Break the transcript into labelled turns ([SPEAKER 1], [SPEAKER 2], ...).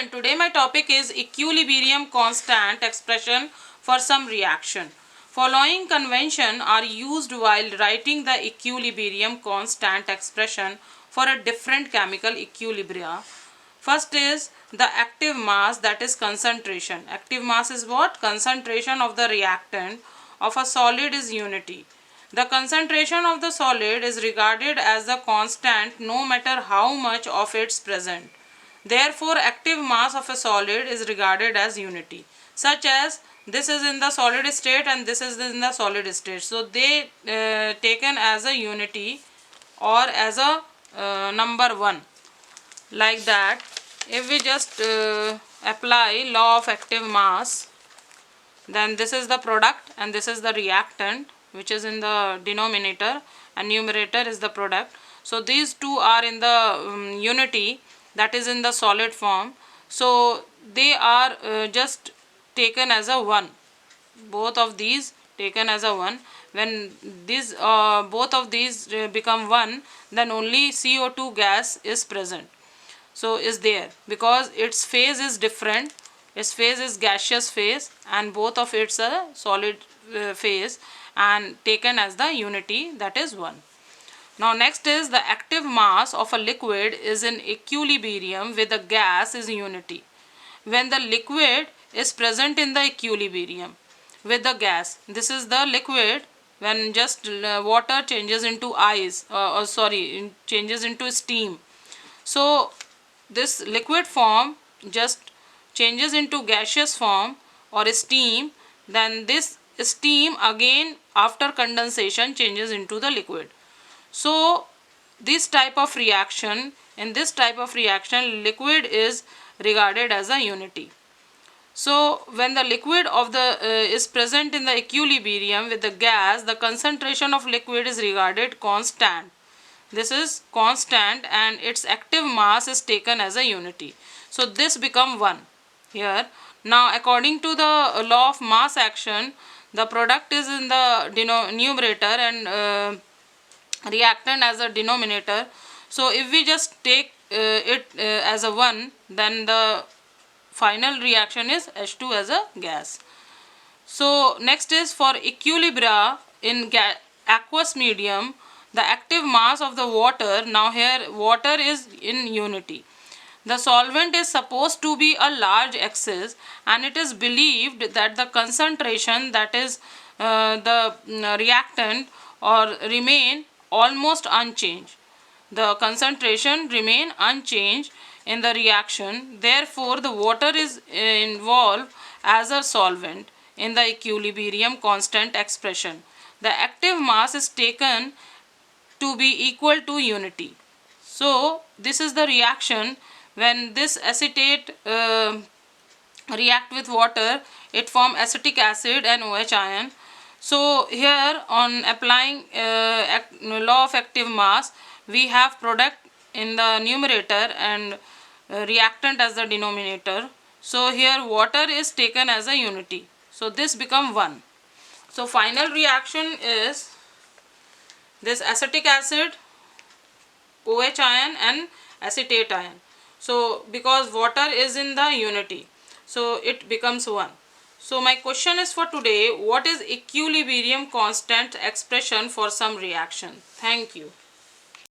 [SPEAKER 1] everyone, today my topic is equilibrium constant expression for some reaction. Following convention are used while writing the equilibrium constant expression for a different chemical equilibria. First is the active mass, that is concentration. Active mass is what? Concentration of the reactant of a solid is unity. The concentration of the solid is regarded as a constant no matter how much of it is present. Therefore, active mass of a solid is regarded as unity, such as this is in the solid state and this is in the solid state. So, they taken as a unity or as a number 1. Like that, if we just apply law of active mass, then this is the product and this is the reactant which is in the denominator and numerator is the product. So, these two are in the unity, that is in the solid form. So, they are just taken as a 1. Both of these taken as a 1. When these both of these become 1, then only CO2 gas is present. So, is there because its phase is different. Its phase is gaseous phase and both of it's a solid phase and taken as the unity, that is 1. Now next is the active mass of a liquid is in equilibrium with a gas is unity. When the liquid is present in the equilibrium with the gas, this is the liquid when just water changes into ice changes into steam. So this liquid form just changes into gaseous form or steam, then this steam again after condensation changes into the liquid. So this type of reaction, in this type of reaction liquid is regarded as a unity. So when the liquid of the is present in the equilibrium with the gas, the concentration of liquid is regarded constant. This is constant and its active mass is taken as a unity. So this become 1 here. Now according to the law of mass action, the product is in the numerator and reactant as a denominator. So if we just take it as a 1, then the final reaction is H2 as a gas. So next is for equilibria in aqueous medium, the active mass of the water. Now here water is in unity. The solvent is supposed to be a large excess and it is believed that the concentration, that is the reactant, or remain almost unchanged. The concentration remain unchanged in the reaction. Therefore, the water is involved as a solvent in the equilibrium constant expression. The active mass is taken to be equal to unity. So, this is the reaction when this acetate react with water, it form acetic acid and OH ion. So here on applying law of active mass, we have product in the numerator and reactant as the denominator. So here water is taken as a unity. So this become 1. So final reaction is this acetic acid, OH ion and acetate ion. So because water is in the unity, so it becomes 1. So my question is for today, what is equilibrium constant expression for some reaction? Thank you.